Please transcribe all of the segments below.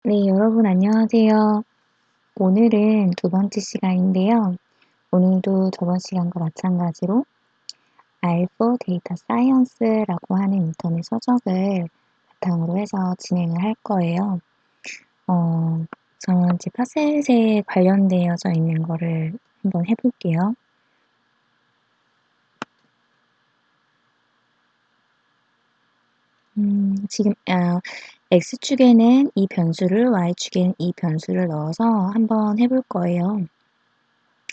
네, 여러분 안녕하세요. 오늘은 두 번째 시간인데요. 오늘도 저번 시간과 마찬가지로 R4 데이터 사이언스라고 하는 인터넷 서적을 바탕으로 해서 진행을 할 거예요. 우선 이제 파셋에 관련되어져 있는 거를 한번 해볼게요. 지금 X축에는 이 변수를, Y축에는 이 변수를 넣어서 한번 해볼 거예요.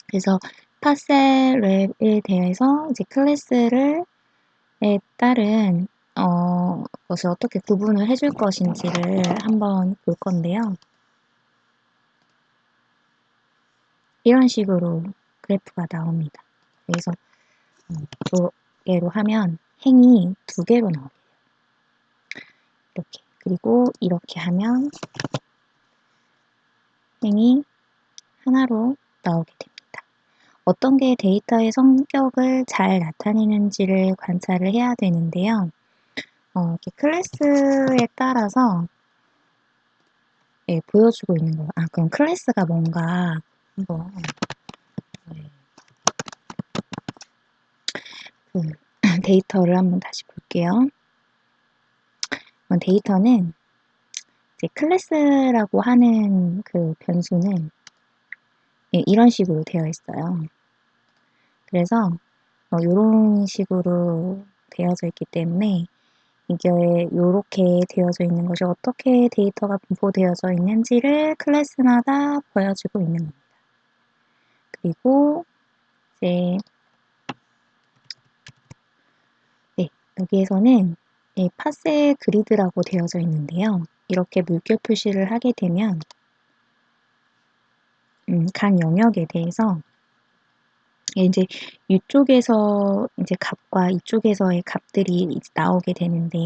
그래서 파셀 랩에 대해서 이제 클래스를 에 따른 것을 어떻게 구분을 해줄 것인지를 한번 볼 건데요. 이런 식으로 그래프가 나옵니다. 그래서 두 개로 하면 행이 두 개로 나오게 돼요. 이렇게. 그리고 이렇게 하면 행이 하나로 나오게 됩니다. 어떤 게 데이터의 성격을 잘 나타내는지를 관찰을 해야 되는데요. 이렇게 클래스에 따라서 예, 보여주고 있는 거예요. 그럼 클래스가 뭔가 한번 네, 그 데이터를 한번 다시 볼게요. 데이터는 이제 클래스라고 하는 그 변수는 예, 이런 식으로 되어 있어요. 그래서 이런 식으로 되어져 있기 때문에 이게 이렇게 되어져 있는 것이 어떻게 데이터가 분포되어져 있는지를 클래스마다 보여주고 있는 겁니다. 그리고 이제 네, 여기에서는 네, 파세 그리드라고 되어져 있는데요. 이렇게 물결 표시를 하게 되면 각 영역에 대해서 이제 이쪽에서 이제 값과 이쪽에서의 값들이 이제 나오게 되는데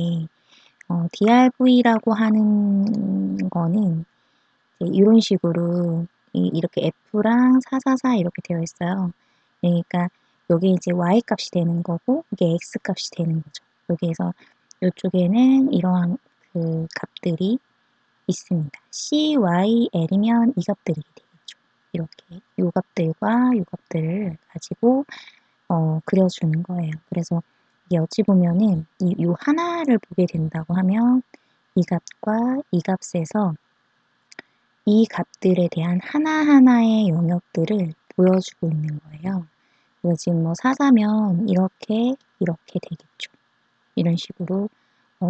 DRV라고 하는 거는 이런 식으로 이렇게 F랑 444 이렇게 되어 있어요. 그러니까 여기 이제 Y 값이 되는 거고 이게 X 값이 되는 거죠. 여기에서 이쪽에는 이러한 그 값들이 있습니다. C, Y, L이면 이 값들이 되겠죠. 이렇게 요 값들과 요 값들을 가지고 그려주는 거예요. 그래서 이게 어찌 보면은 요 하나를 보게 된다고 하면 이 값과 이 값에서 이 값들에 대한 하나하나의 영역들을 보여주고 있는 거예요. 그래서 지금 뭐 4사면 이렇게 되겠죠. 이런 식으로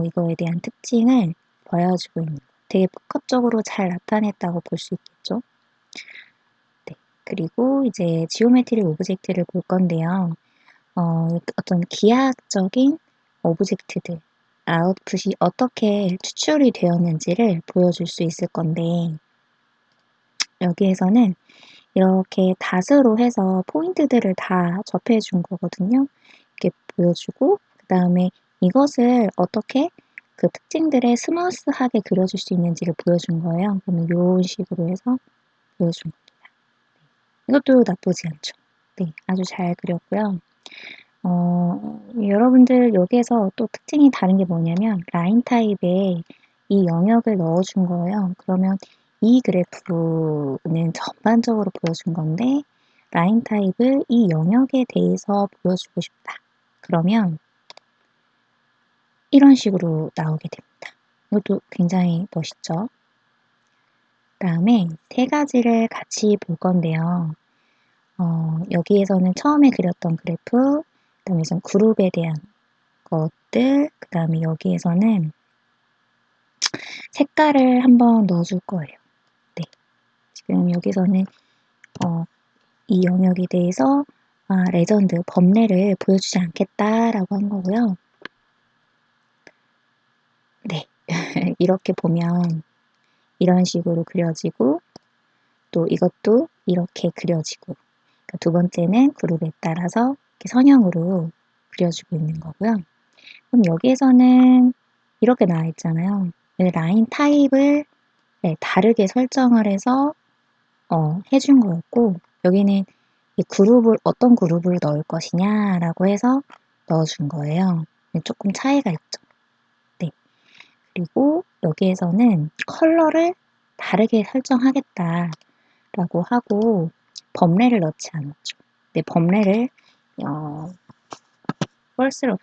이거에 대한 특징을 보여주고 있는 거예요. 되게 복합적으로 잘 나타냈다고 볼 수 있겠죠. 네. 그리고 이제 지오메트리 오브젝트를 볼 건데요. 어떤 기하학적인 오브젝트들, 아웃풋이 어떻게 추출이 되었는지를 보여줄 수 있을 건데, 여기에서는 이렇게 닷으로 해서 포인트들을 다 접해 준 거거든요. 이렇게 보여주고, 그 다음에 이것을 어떻게 그 특징들에 스무스하게 그려줄 수 있는지를 보여준 거예요. 그러면 이런 식으로 해서 보여준 겁니다. 이것도 나쁘지 않죠. 네, 아주 잘 그렸고요. 여러분들 여기에서 또 특징이 다른 게 뭐냐면 라인 타입에 이 영역을 넣어준 거예요. 그러면 이 그래프는 전반적으로 보여준 건데 라인 타입을 이 영역에 대해서 보여주고 싶다. 그러면 이런 식으로 나오게 됩니다. 이것도 굉장히 멋있죠? 다음에 세 가지를 같이 볼 건데요. 여기에서는 처음에 그렸던 그래프, 그다음에 그룹에 대한 것들, 그 다음에 여기에서는 색깔을 한번 넣어줄 거예요. 네. 지금 여기서는 이 영역에 대해서 레전드, 범례를 보여주지 않겠다라고 한 거고요. 네. 이렇게 보면 이런 식으로 그려지고 또 이것도 이렇게 그려지고 그러니까 두 번째는 그룹에 따라서 이렇게 선형으로 그려주고 있는 거고요. 그럼 여기에서는 이렇게 나와 있잖아요. 라인 타입을 네, 다르게 설정을 해서 해준 거였고 여기는 이 그룹을 어떤 그룹을 넣을 것이냐라고 해서 넣어준 거예요. 조금 차이가 있죠. 네. 그리고 여기에서는 컬러를 다르게 설정하겠다라고 하고 범례를 넣지 않았죠. 근데 범례를 false를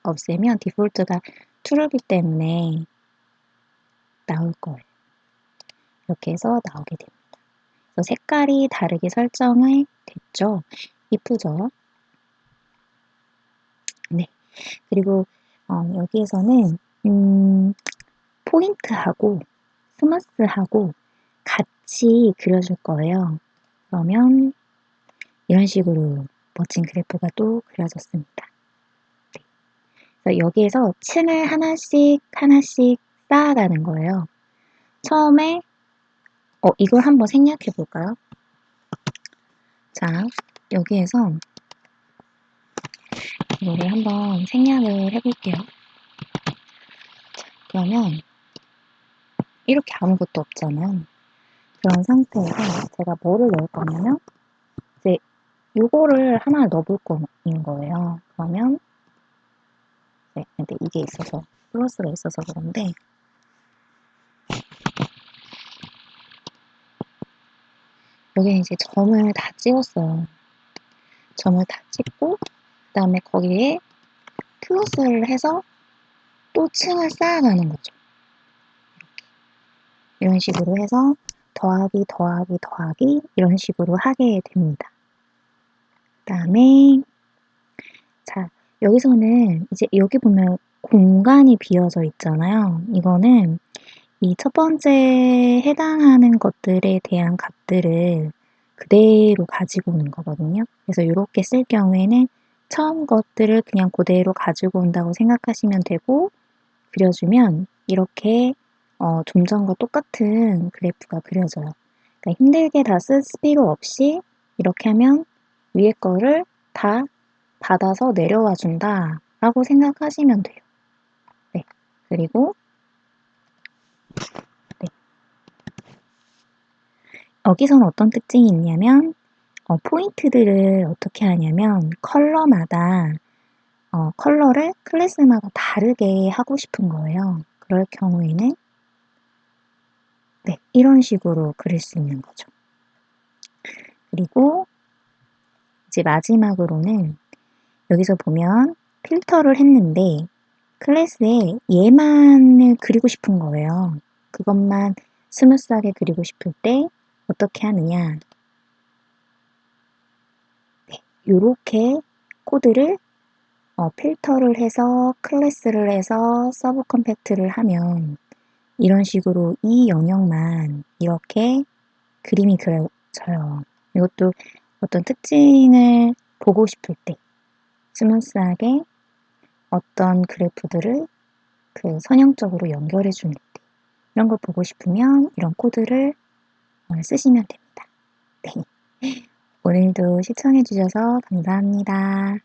없애면 디폴트가 true이기 때문에 나올 거예요. 이렇게 해서 나오게 됩니다. 그래서 색깔이 다르게 설정이 됐죠. 이쁘죠? 네. 그리고 여기에서는 포인트하고 스머스하고 같이 그려줄 거예요. 그러면 이런 식으로 멋진 그래프가 또 그려졌습니다. 네. 그래서 여기에서 층을 하나씩 하나씩 쌓아가는 거예요. 처음에 이걸 한번 생략해 볼까요? 자, 여기에서 이거를 한번 생략을 해볼게요. 자, 그러면 이렇게 아무것도 없잖아요. 그런 상태에서 제가 뭐를 넣을 거냐면 이제 요거를 하나 넣어볼 거인 거예요. 그러면 네, 근데 이게 있어서 플러스가 있어서 그런데 여기 이제 점을 다 찍었어요. 점을 다 찍고 그다음에 거기에 플러스를 해서 또 층을 쌓아가는 거죠. 이런 식으로 해서 더하기 더하기 더하기 이런 식으로 하게 됩니다. 그다음에 자, 여기서는 이제 여기 보면 공간이 비어져 있잖아요. 이거는 이 첫 번째 해당하는 것들에 대한 값들을 그대로 가지고 오는 거거든요. 그래서 이렇게 쓸 경우에는 처음 것들을 그냥 그대로 가지고 온다고 생각하시면 되고 그려주면 이렇게 좀 전과 똑같은 그래프가 그려져요. 그러니까 힘들게 다 쓸 필요 없이 이렇게 하면 위에 거를 다 받아서 내려와 준다 라고 생각하시면 돼요. 네. 그리고 네. 여기서는 어떤 특징이 있냐면 포인트들을 어떻게 하냐면 컬러마다 컬러를 클래스마다 다르게 하고 싶은 거예요. 그럴 경우에는 네, 이런 식으로 그릴 수 있는 거죠. 그리고 이제 마지막으로는 여기서 보면 필터를 했는데 클래스에 얘만을 그리고 싶은 거예요. 그것만 스무스하게 그리고 싶을 때 어떻게 하느냐. 네, 요렇게 코드를 필터를 해서 클래스를 해서 서브 컴팩트를 하면 이런 식으로 이 영역만 이렇게 그림이 그려져요. 이것도 어떤 특징을 보고 싶을 때 스무스하게 어떤 그래프들을 그 선형적으로 연결해 주는 때 이런 걸 보고 싶으면 이런 코드를 쓰시면 됩니다. 네. 오늘도 시청해 주셔서 감사합니다.